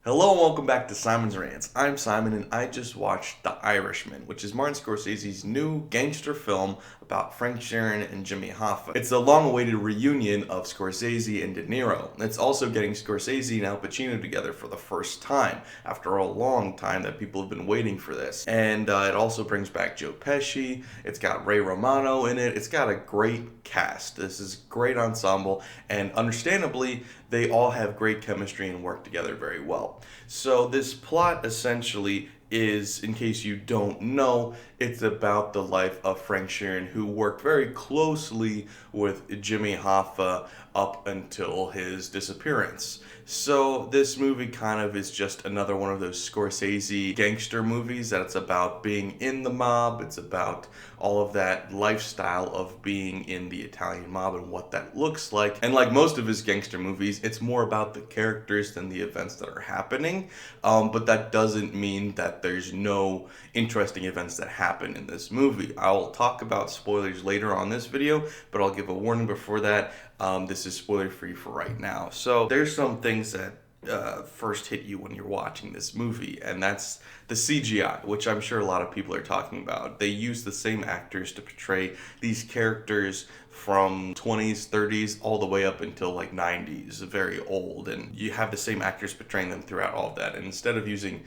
Hello and welcome back to Simon's Rants. I'm Simon and I just watched The Irishman, which is Martin Scorsese's new gangster film about Frank Sheeran and Jimmy Hoffa. It's the long-awaited reunion of Scorsese and De Niro. It's also getting Scorsese and Al Pacino together for the first time, after a long time that people have been waiting for this. And it also brings back Joe Pesci, it's got Ray Romano in it, it's got a great cast. This is great ensemble, and understandably, they all have great chemistry and work together very well. So this plot essentially is, in case you don't know, it's about the life of Frank Sheeran, who worked very closely with Jimmy Hoffa up until his disappearance. So this movie kind of is just another one of those Scorsese gangster movies that it's about being in the mob, it's about all of that lifestyle of being in the Italian mob and what that looks like. And like most of his gangster movies, it's more about the characters than the events that are happening. But that doesn't mean that there's no interesting events that happen in this movie. I'll talk about spoilers later on this video, but I'll give a warning before that. This is spoiler free for right now. So there's some things that first hit you when you're watching this movie, and that's the CGI, which I'm sure a lot of people are talking about. They use the same actors to portray these characters from 20s, 30s, all the way up until like 90s, very old, and you have the same actors portraying them throughout all of that. And instead of using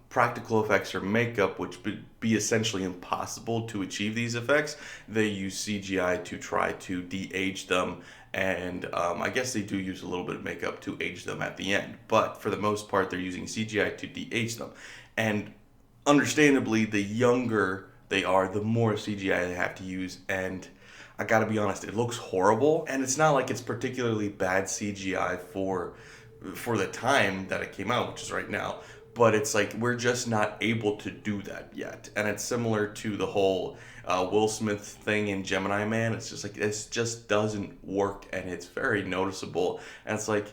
practical effects or makeup, which would be essentially impossible to achieve these effects, they use CGI to try to de-age them, and I guess they do use a little bit of makeup to age them at the end, but for the most part they're using CGI to de-age them. And understandably, the younger they are, the more CGI they have to use, and I gotta be honest, it looks horrible, and it's not like it's particularly bad CGI for the time that it came out, which is right now. But it's like we're just not able to do that yet, and it's similar to the whole Will Smith thing in Gemini Man. It's just like this just doesn't work, and it's very noticeable. And it's like,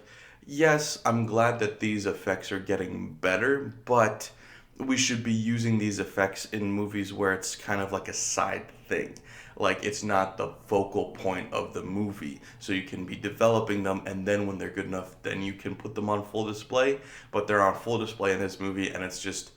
yes, I'm glad that these effects are getting better, but we should be using these effects in movies where it's kind of like a side thing. Like it's not the focal point of the movie. So you can be developing them, and then when they're good enough, then you can put them on full display. But they're on full display in this movie, and it's just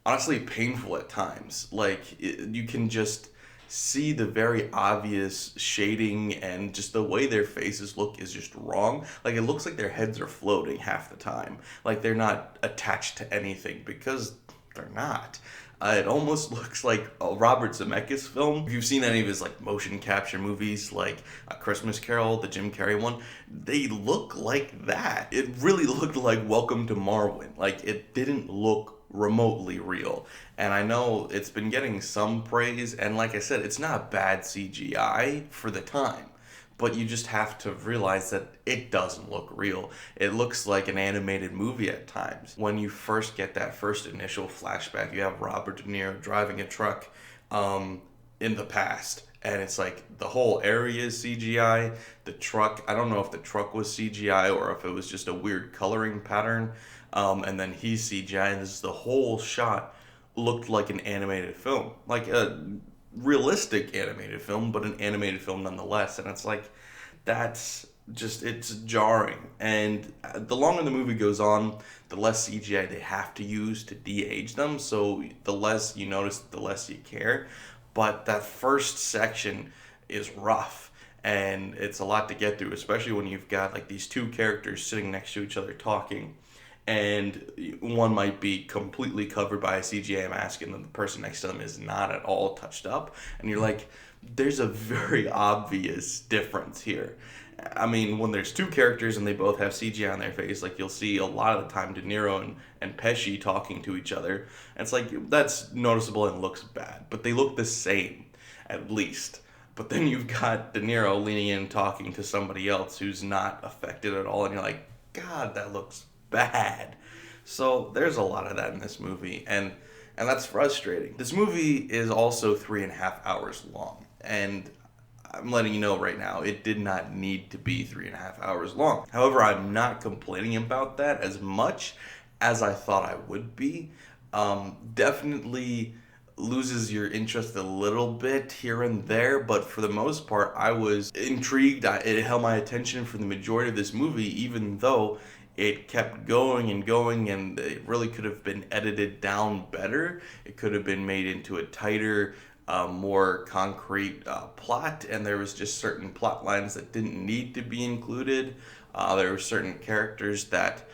honestly painful at times. Like you can just see the very obvious shading, and just the way their faces look is just wrong. Like it looks like their heads are floating half the time. Like they're not attached to anything, because they're not. It almost looks like a Robert Zemeckis film. If you've seen any of his like motion capture movies, like A Christmas Carol, the Jim Carrey one, they look like that. It really looked like Welcome to Marwin. Like it didn't look remotely real. And I know it's been getting some praise, and like I said, it's not bad CGI for the time. But you just have to realize that it doesn't look real. It looks like an animated movie at times. When you first get that first initial flashback, you have Robert De Niro driving a truck in the past. And it's like the whole area is CGI. The truck, I don't know if the truck was CGI or if it was just a weird coloring pattern. And then he's CGI, and this is the whole shot looked like an animated film. Like a realistic animated film, but an animated film nonetheless. And it's like, that's just, it's jarring. And the longer the movie goes on, the less CGI they have to use to de-age them. So the less you notice, the less you care. But that first section is rough, and it's a lot to get through, especially when you've got like these two characters sitting next to each other talking, and one might be completely covered by a CGI mask, and the person next to them is not at all touched up, and you're like, there's a very obvious difference here. I mean, when there's two characters and they both have CGI on their face, like you'll see a lot of the time De Niro and Pesci talking to each other, and it's like, that's noticeable and looks bad, but they look the same, at least. But then you've got De Niro leaning in talking to somebody else who's not affected at all, and you're like, God, that looks bad. So there's a lot of that in this movie, and that's frustrating. This movie is also 3.5 hours long, and I'm letting you know right now, it did not need to be 3.5 hours long. However, I'm not complaining about that as much as I thought I would be. Definitely loses your interest a little bit here and there, but for the most part, I was intrigued. It held my attention for the majority of this movie, even though it kept going and going, and it really could have been edited down better. It could have been made into a tighter, more concrete plot, and there was just certain plot lines that didn't need to be included. There were certain characters that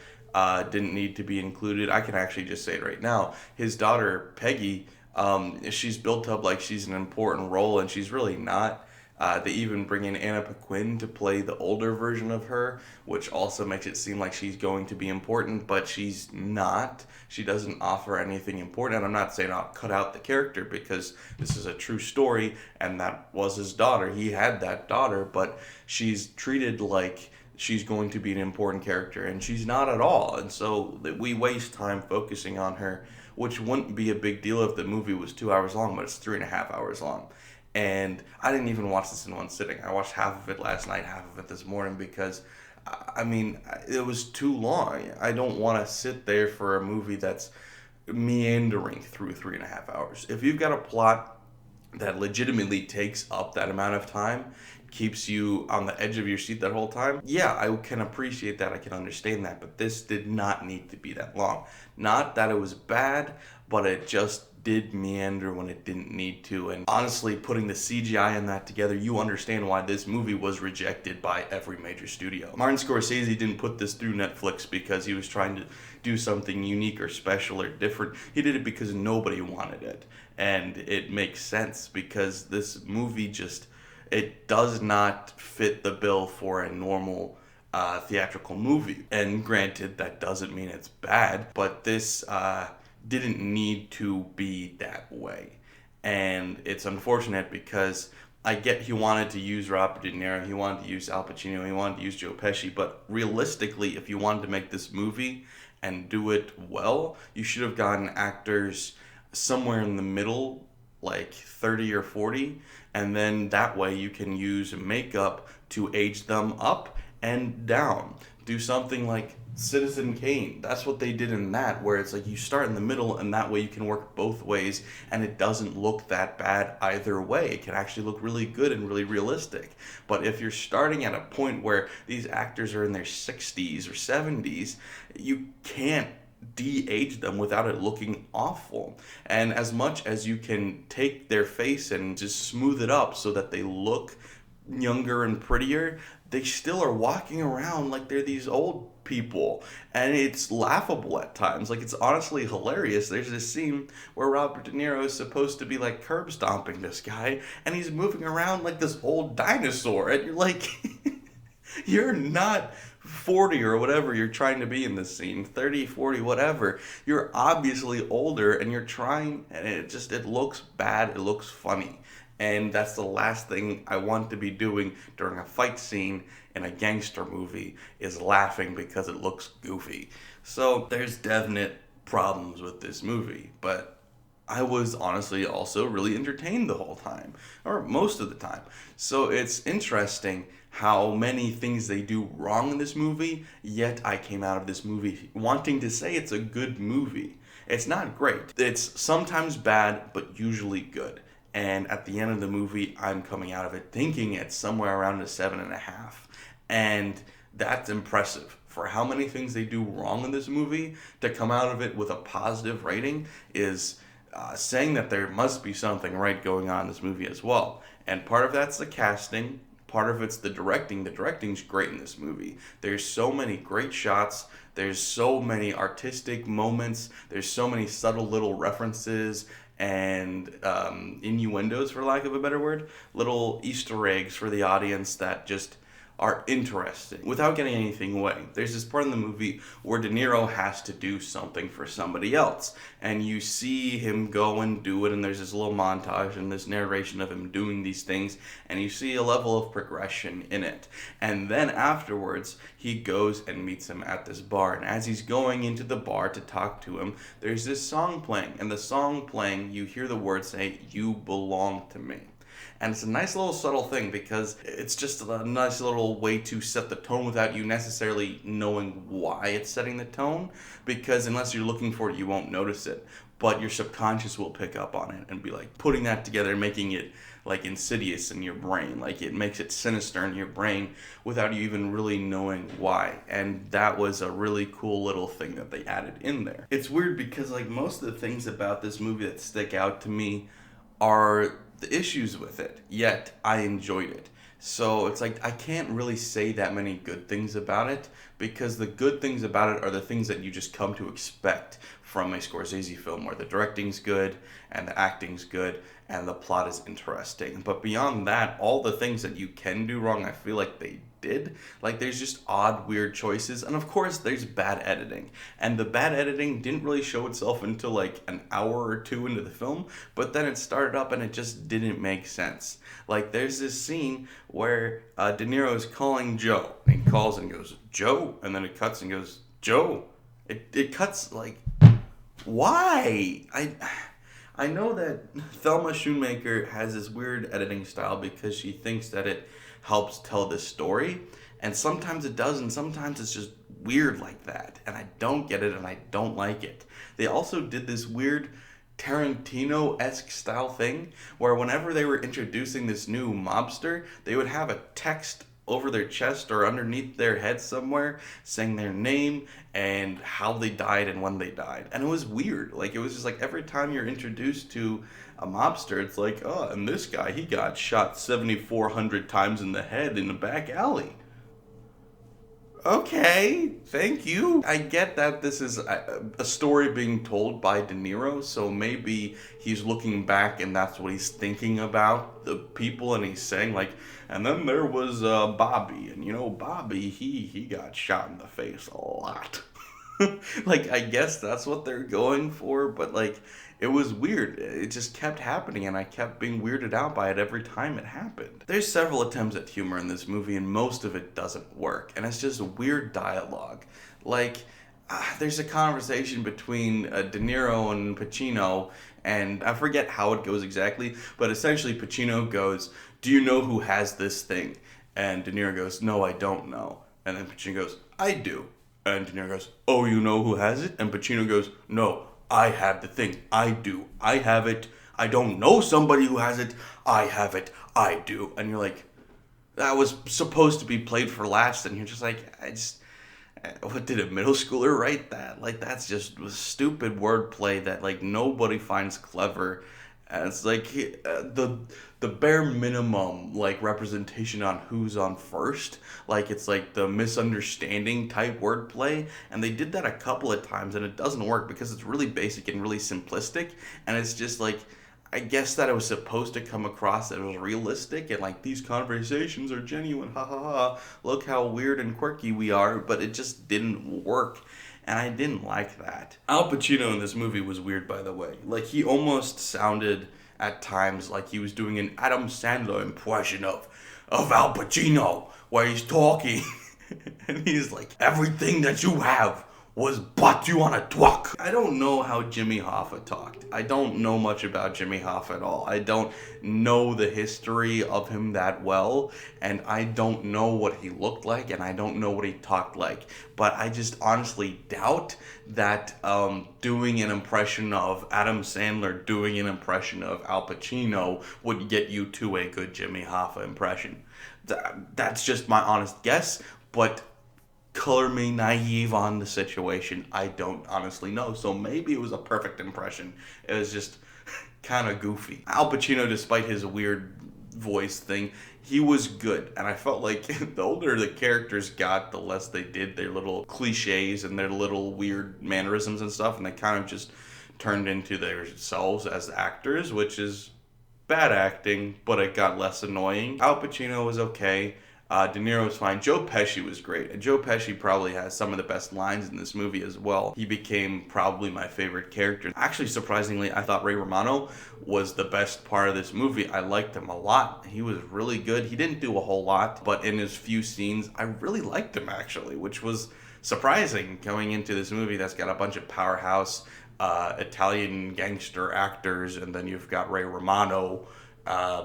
didn't need to be included. I can actually just say it right now. His daughter, Peggy, she's built up like she's an important role, and she's really not. They even bring in Anna Paquin to play the older version of her, which also makes it seem like she's going to be important, but she's not. She doesn't offer anything important. And I'm not saying I'll cut out the character, because this is a true story, and that was his daughter. He had that daughter, but she's treated like she's going to be an important character, and she's not at all. And so we waste time focusing on her, which wouldn't be a big deal if the movie was 2 hours long, but it's 3.5 hours long. And I didn't even watch this in one sitting. I watched half of it last night, half of it this morning, because, I mean, it was too long. I don't want to sit there for a movie that's meandering through 3.5 hours. If you've got a plot that legitimately takes up that amount of time, keeps you on the edge of your seat that whole time, yeah, I can appreciate that. I can understand that. But this did not need to be that long. Not that it was bad, but it just did meander when it didn't need to. And honestly, putting the CGI in that together, you understand why this movie was rejected by every major studio. Martin Scorsese didn't put this through Netflix because he was trying to do something unique or special or different. He did it because nobody wanted it. And it makes sense, because this movie just, it does not fit the bill for a normal theatrical movie. And granted, that doesn't mean it's bad, but this didn't need to be that way. And it's unfortunate, because I get he wanted to use Robert De Niro, he wanted to use Al Pacino, he wanted to use Joe Pesci, but realistically, if you wanted to make this movie and do it well, you should have gotten actors somewhere in the middle, like 30 or 40, and then that way you can use makeup to age them up and down. Do something like Citizen Kane. That's what they did in that, where it's like you start in the middle, and that way you can work both ways, and it doesn't look that bad either way. It can actually look really good and really realistic. But if you're starting at a point where these actors are in their 60s or 70s, you can't de-age them without it looking awful. And as much as you can take their face and just smooth it up so that they look younger and prettier, they still are walking around like they're these old people, and it's laughable at times. Like, it's honestly hilarious. There's this scene where Robert De Niro is supposed to be like curb stomping this guy, and he's moving around like this old dinosaur, and you're like you're not 40 or whatever you're trying to be in this scene, 30, 40, whatever. You're obviously older, and you're trying, and it looks bad, it looks funny. And that's the last thing I want to be doing during a fight scene in a gangster movie, is laughing because it looks goofy. So there's definite problems with this movie, but I was honestly also really entertained the whole time, or most of the time. So it's interesting how many things they do wrong in this movie, yet I came out of this movie wanting to say it's a good movie. It's not great. It's sometimes bad, but usually good. And at the end of the movie, I'm coming out of it thinking it's somewhere around a 7.5. And that's impressive. For how many things they do wrong in this movie, to come out of it with a positive rating is saying that there must be something right going on in this movie as well. And part of that's the casting. Part of it's the directing. The directing's great in this movie. There's so many great shots. There's so many artistic moments. There's so many subtle little references and innuendos, for lack of a better word, little Easter eggs for the audience that just are interesting without getting anything away. There's this part in the movie where De Niro has to do something for somebody else, and you see him go and do it, and there's this little montage and this narration of him doing these things, and you see a level of progression in it. And then afterwards, he goes and meets him at this bar, and as he's going into the bar to talk to him, there's this song playing, and the song playing, you hear the words say, "You belong to me." And it's a nice little subtle thing because it's just a nice little way to set the tone without you necessarily knowing why it's setting the tone, because unless you're looking for it, you won't notice it. But your subconscious will pick up on it and be like putting that together, making it like insidious in your brain. Like it makes it sinister in your brain without you even really knowing why. And that was a really cool little thing that they added in there. It's weird because like most of the things about this movie that stick out to me are the issues with it, yet I enjoyed it. So it's like I can't really say that many good things about it, because the good things about it are the things that you just come to expect from a Scorsese film, where the directing's good and the acting's good and the plot is interesting. But beyond that, all the things that you can do wrong, I feel like they did. Like there's just odd, weird choices, and of course there's bad editing. And the bad editing didn't really show itself until like an hour or two into the film, but then it started up and it just didn't make sense. Like there's this scene where De Niro is calling Joe, and he calls and goes, Joe, and then it cuts and goes, Joe. It cuts like, why? I know that Thelma Schoonmaker has this weird editing style because she thinks that it helps tell this story, and sometimes it does, and sometimes it's just weird like that, and I don't get it, and I don't like it. They also did this weird Tarantino-esque style thing where whenever they were introducing this new mobster, they would have a text over their chest or underneath their head somewhere saying their name and how they died and when they died. And it was weird. Like it was just like every time you're introduced to a mobster, it's like, oh, and this guy, he got shot 7,400 times in the head in a back alley. Okay, thank you. I get that this is a story being told by De Niro, so maybe he's looking back and that's what he's thinking about the people, and he's saying like, and then there was Bobby, and you know Bobby, he got shot in the face a lot. Like I guess that's what they're going for, but like it was weird. It just kept happening, and I kept being weirded out by it every time it happened. There's several attempts at humor in this movie, and most of it doesn't work, and it's just weird dialogue. Like, there's a conversation between De Niro and Pacino, and I forget how it goes exactly, but essentially Pacino goes, do you know who has this thing? And De Niro goes, no, I don't know. And then Pacino goes, I do. And De Niro goes, oh, you know who has it? And Pacino goes, no, I have the thing. I do. I have it. I don't know somebody who has it. I have it. I do. And you're like, that was supposed to be played for laughs. And you're just like, what, did a middle schooler write that? Like, that's just stupid wordplay that, like, nobody finds clever. And it's like the bare minimum, like, representation on who's on first. Like, it's like the misunderstanding type wordplay. And they did that a couple of times, and it doesn't work because it's really basic and really simplistic. And it's just like, I guess that it was supposed to come across that it was realistic and like these conversations are genuine, ha ha ha, look how weird and quirky we are, but it just didn't work, and I didn't like that. Al Pacino in this movie was weird, by the way. Like, he almost sounded at times like he was doing an Adam Sandler impression of Al Pacino, where he's talking and he's like, everything that you have was bought you on a truck. I don't know how Jimmy Hoffa talked. I don't know much about Jimmy Hoffa at all. I don't know the history of him that well, and I don't know what he looked like, and I don't know what he talked like. But I just honestly doubt that doing an impression of Adam Sandler doing an impression of Al Pacino would get you to a good Jimmy Hoffa impression. That's just my honest guess, but color me naive on the situation. I don't honestly know. So maybe it was a perfect impression. It was just kind of goofy. Al Pacino, despite his weird voice thing, he was good. And I felt like the older the characters got, the less they did their little cliches and their little weird mannerisms and stuff. And they kind of just turned into themselves as actors, which is bad acting, but it got less annoying. Al Pacino was okay. De Niro was fine. Joe Pesci was great. And Joe Pesci probably has some of the best lines in this movie as well. He became probably my favorite character. Actually, surprisingly, I thought Ray Romano was the best part of this movie. I liked him a lot. He was really good. He didn't do a whole lot, but in his few scenes, I really liked him, actually, which was surprising going into this movie that's got a bunch of powerhouse Italian gangster actors, and then you've got Ray Romano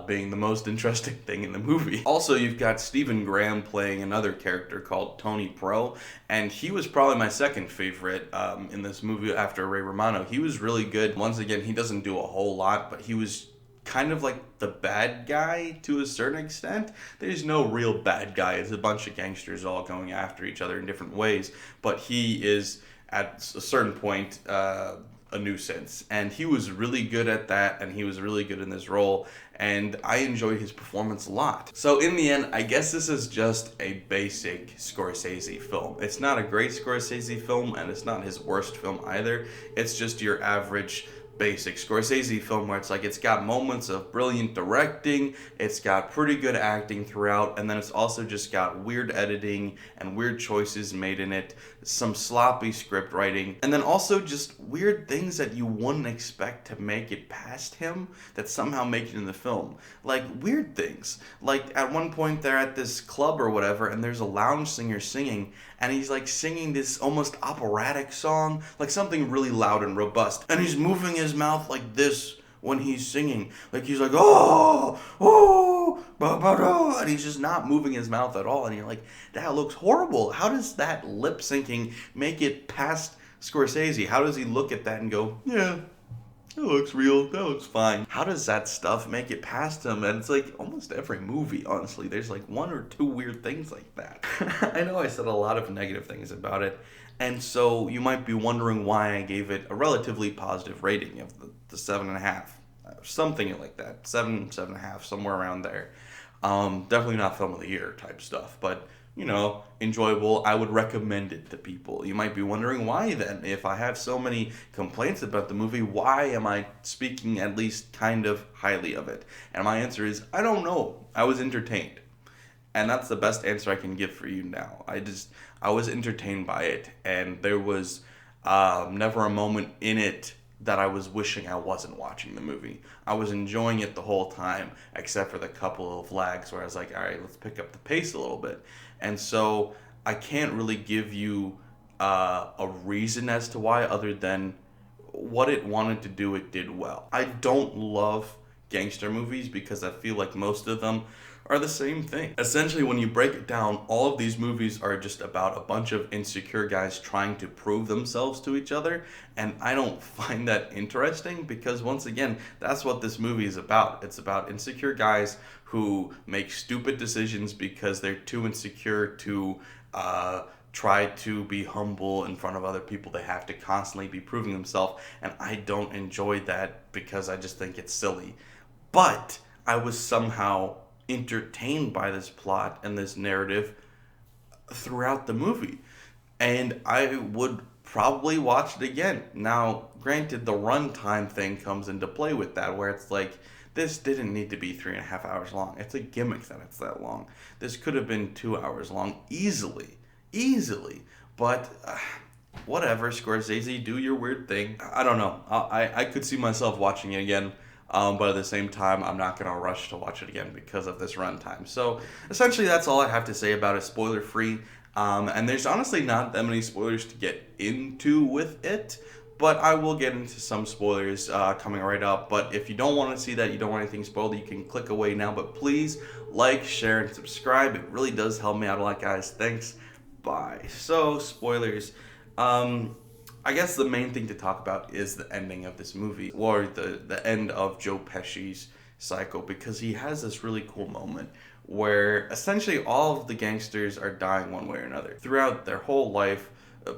being the most interesting thing in the movie. Also, you've got Stephen Graham playing another character called Tony Pro, and he was probably my second favorite in this movie after Ray Romano. He was really good. Once again, he doesn't do a whole lot, but he was kind of like the bad guy to a certain extent. There's no real bad guy. It's a bunch of gangsters all going after each other in different ways, but he is at a certain point a nuisance, and he was really good at that, and he was really good in this role, and I enjoyed his performance a lot. So in the end, I guess this is just a basic Scorsese film. It's not a great Scorsese film, and it's not his worst film either. It's just your average basic Scorsese film where it's like it's got moments of brilliant directing, it's got pretty good acting throughout, and then it's also just got weird editing and weird choices made in it, some sloppy script writing, and then also just weird things that you wouldn't expect to make it past him that somehow make it in the film. Like weird things. Like at one point they're at this club or whatever, and there's a lounge singer singing, and he's like singing this almost operatic song, like something really loud and robust, and he's moving his mouth like this when he's singing, like he's like oh ba ba da, and he's just not moving his mouth at all, and you're like, that looks horrible. How does that lip syncing make it past Scorsese? How does he look at that and go, yeah, that looks real, that looks fine? How does that stuff make it past him? And it's like almost every movie, honestly, there's like one or two weird things like that. I know I said a lot of negative things about it, and so you might be wondering why I gave it a relatively positive rating of the 7.5, something like that, 7.5, somewhere around there. Definitely not film of the year type stuff, but you know, enjoyable. I would recommend it to people. You might be wondering why then, if I have so many complaints about the movie, why am I speaking at least kind of highly of it? And my answer is, I don't know. I was entertained. And that's the best answer I can give for you now. I was entertained by it, and there was never a moment in it that I was wishing I wasn't watching the movie. I was enjoying it the whole time, except for the couple of lags where I was like, all right, let's pick up the pace a little bit. And so I can't really give you a reason as to why, other than what it wanted to do, it did well. I don't love gangster movies because I feel like most of them are the same thing. Essentially, when you break it down, all of these movies are just about a bunch of insecure guys trying to prove themselves to each other, and I don't find that interesting because, once again, that's what this movie is about. It's about insecure guys who make stupid decisions because they're too insecure to try to be humble in front of other people. They have to constantly be proving themselves, and I don't enjoy that because I just think it's silly. But I was somehow entertained by this plot and this narrative throughout the movie, and I would probably watch it again. Now, granted, the runtime thing comes into play with that, where it's like, this didn't need to be 3.5 hours long. It's a gimmick that it's that long. This could have been 2 hours long easily, but whatever. Scorsese, do your weird thing. I don't know. I could see myself watching it again. But at the same time, I'm not going to rush to watch it again because of this runtime. So essentially, that's all I have to say about it, spoiler free. And there's honestly not that many spoilers to get into with it, but I will get into some spoilers coming right up. But if you don't want to see that, you don't want anything spoiled, you can click away now. But please like, share, and subscribe. It really does help me out a lot, guys. Thanks. Bye. So, spoilers. I guess the main thing to talk about is the ending of this movie, or the end of Joe Pesci's cycle, because he has this really cool moment where essentially all of the gangsters are dying one way or another. Throughout their whole life,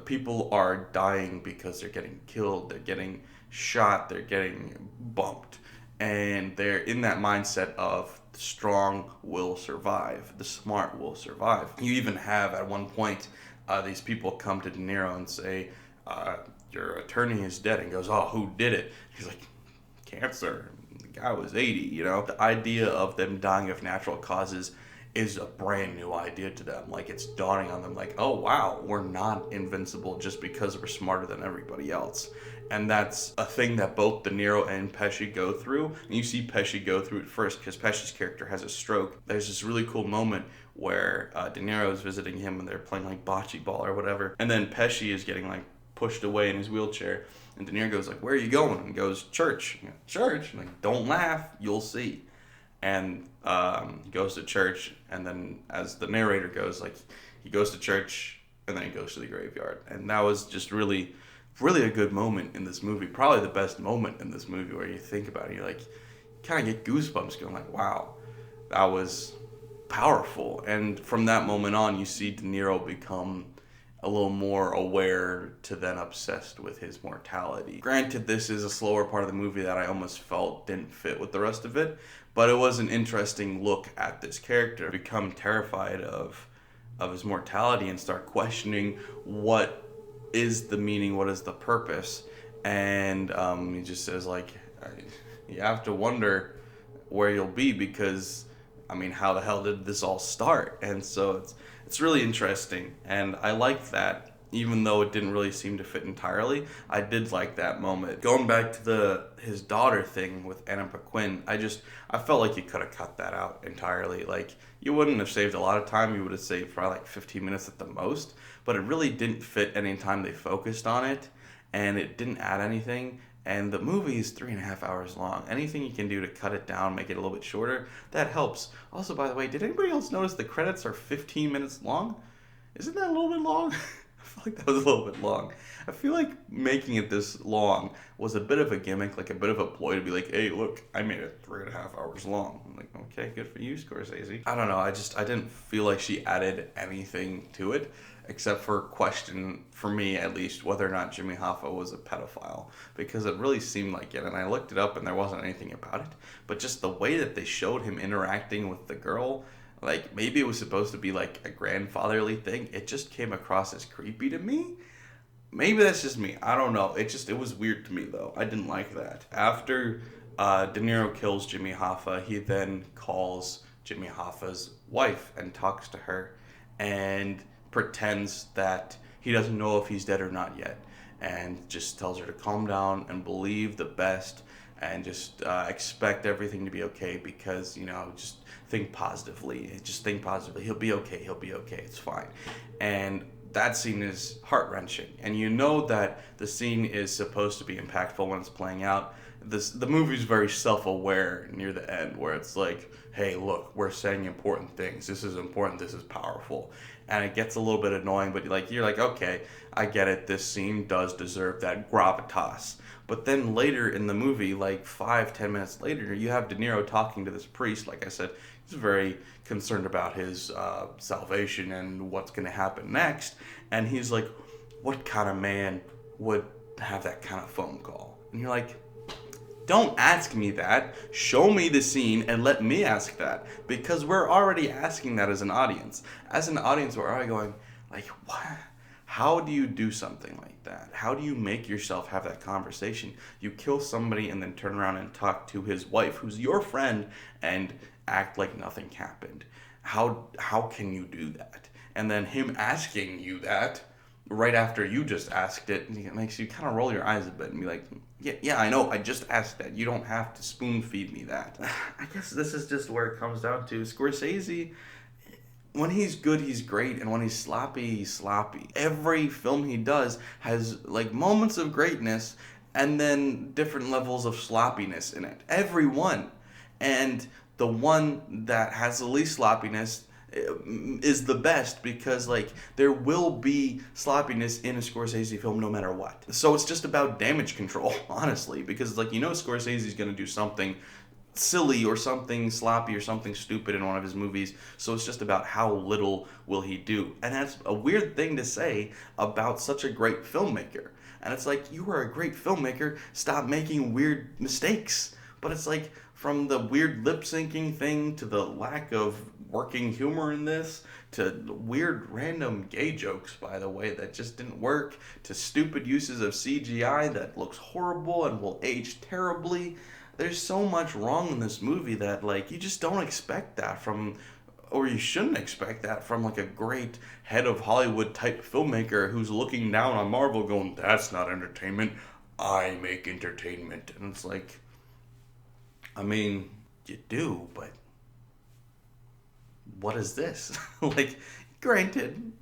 people are dying because they're getting killed, they're getting shot, they're getting bumped, and they're in that mindset of the strong will survive, the smart will survive. You even have, at one point, these people come to De Niro and say, your attorney is dead, and goes, oh, who did it? He's like, cancer. The guy was 80, you know? The idea of them dying of natural causes is a brand new idea to them. Like, it's dawning on them, like, oh, wow, we're not invincible just because we're smarter than everybody else. And that's a thing that both De Niro and Pesci go through. And you see Pesci go through it first because Pesci's character has a stroke. There's this really cool moment where De Niro is visiting him and they're playing like bocce ball or whatever. And then Pesci is getting like pushed away in his wheelchair. And De Niro goes like, where are you going? And he goes, church. Church? I'm like, don't laugh, you'll see. and he goes to church, and then as the narrator goes, like, he goes to church and then he goes to the graveyard, and that was just really, really a good moment in this movie. Probably the best moment in this movie, where you think about it, you like kind of get goosebumps, going like, wow, that was powerful. And from that moment on, you see De Niro become a little more aware to then obsessed with his mortality. Granted, this is a slower part of the movie that I almost felt didn't fit with the rest of it, but it was an interesting look at this character become terrified of his mortality and start questioning what is the meaning, what is the purpose. And he just says, like, you have to wonder where you'll be, because I mean, how the hell did this all start? And so it's really interesting, and I liked that. Even though it didn't really seem to fit entirely, I did like that moment. Going back to his daughter thing with Anna Paquin, I felt like you could have cut that out entirely. Like, you wouldn't have saved a lot of time. You would have saved probably like 15 minutes at the most, but it really didn't fit any time they focused on it, and it didn't add anything. And the movie is 3.5 hours long. Anything you can do to cut it down, make it a little bit shorter, that helps. Also, by the way, did anybody else notice the credits are 15 minutes long? Isn't that a little bit long? I feel like that was a little bit long. I feel like making it this long was a bit of a gimmick, like a bit of a ploy to be like, hey, look, I made it 3.5 hours long. I'm like, okay, good for you, Scorsese. I don't know, I didn't feel like she added anything to it, except for question, for me at least, whether or not Jimmy Hoffa was a pedophile, because it really seemed like it, and I looked it up and there wasn't anything about it, but just the way that they showed him interacting with the girl, like, maybe it was supposed to be like a grandfatherly thing, it just came across as creepy to me. Maybe that's just me, I don't know, it was weird to me though, I didn't like that. After De Niro kills Jimmy Hoffa, he then calls Jimmy Hoffa's wife and talks to her, and pretends that he doesn't know if he's dead or not yet, and just tells her to calm down and believe the best, and just expect everything to be okay, because, just think positively. He'll be okay, it's fine. And that scene is heart-wrenching, and you know that the scene is supposed to be impactful when it's playing out. The movie's very self-aware near the end, where it's like, hey, look, we're saying important things. This is important. This is powerful. And it gets a little bit annoying, but you're like, okay, I get it. This scene does deserve that gravitas. But then later in the movie, like 5-10 minutes later, you have De Niro talking to this priest. Like I said, he's very concerned about his salvation and what's going to happen next. And he's like, what kind of man would have that kind of phone call? And you're like, don't ask me that. Show me the scene and let me ask that. Because we're already asking that as an audience. As an audience, we're already going, like, what? How do you do something like that? How do you make yourself have that conversation? You kill somebody and then turn around and talk to his wife, who's your friend, and act like nothing happened. How can you do that? And then him asking you that right after you just asked it, it makes you kind of roll your eyes a bit and be like, yeah, I know, I just asked that. You don't have to spoon feed me that. I guess this is just where it comes down to. Scorsese, when he's good, he's great, and when he's sloppy, he's sloppy. Every film he does has, like, moments of greatness and then different levels of sloppiness in it. Every one. And the one that has the least sloppiness is the best, because, like, there will be sloppiness in a Scorsese film no matter what. So it's just about damage control, honestly, because, like, Scorsese's gonna do something silly or something sloppy or something stupid in one of his movies, so it's just about how little will he do. And that's a weird thing to say about such a great filmmaker. And it's like, you are a great filmmaker, stop making weird mistakes. But it's like, from the weird lip syncing thing to the lack of working humor in this, to weird random gay jokes, by the way, that just didn't work, to stupid uses of CGI that looks horrible and will age terribly. There's so much wrong in this movie that, like, you just don't expect that from, or you shouldn't expect that from, like, a great head of Hollywood type filmmaker who's looking down on Marvel going, that's not entertainment, I make entertainment. And it's like, I mean, you do, but what is this? Like, granted,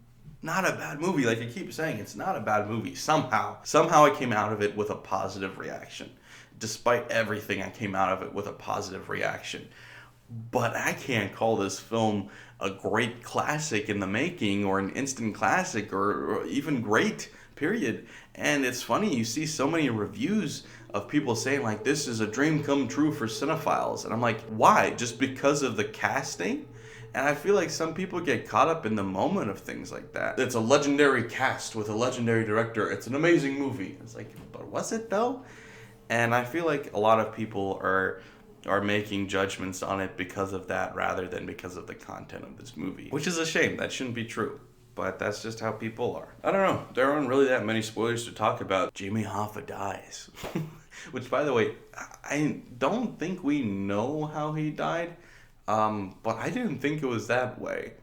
not a bad movie. Like I keep saying, it's not a bad movie. Somehow I came out of it with a positive reaction. Despite everything, I came out of it with a positive reaction. but I can't call this film a great classic in the making or an instant classic or even great, period. And it's funny, you see so many reviews of people saying, like, this is a dream come true for cinephiles. And I'm like, why? Just because of the casting? And I feel like some people get caught up in the moment of things like that. It's a legendary cast with a legendary director. It's an amazing movie. It's like, but was it though? And I feel like a lot of people are making judgments on it because of that rather than because of the content of this movie. Which is a shame. That shouldn't be true. But that's just how people are. I don't know. There aren't really that many spoilers to talk about. Jimmy Hoffa dies. Which, by the way, I don't think we know how he died. But I didn't think it was that way.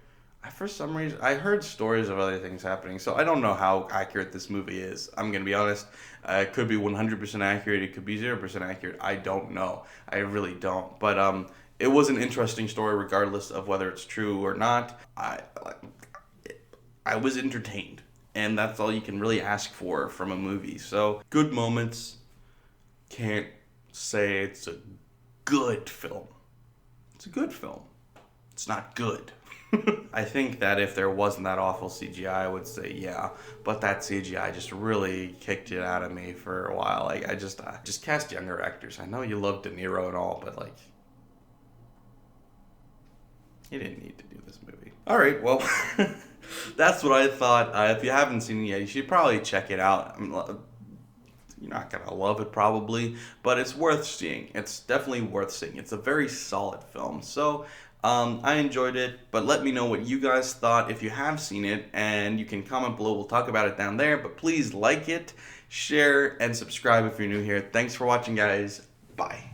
For some reason, I heard stories of other things happening, so I don't know how accurate this movie is. I'm going to be honest. It could be 100% accurate. It could be 0% accurate. I don't know. I really don't. But it was an interesting story regardless of whether it's true or not. I was entertained, and that's all you can really ask for from a movie. So, good moments. Can't say it's a good film. It's a good film. It's not good. I think that if there wasn't that awful CGI, I would say yeah. But that CGI just really kicked it out of me for a while. Like, I just cast younger actors. I know you love De Niro and all, but like, you didn't need to do this movie. All right, well, that's what I thought. If you haven't seen it yet, you should probably check it out. You're not going to love it probably, but it's worth seeing. It's definitely worth seeing. It's a very solid film. So I enjoyed it, but let me know what you guys thought if you have seen it, and you can comment below. We'll talk about it down there, but please like it, share, and subscribe if you're new here. Thanks for watching, guys. Bye.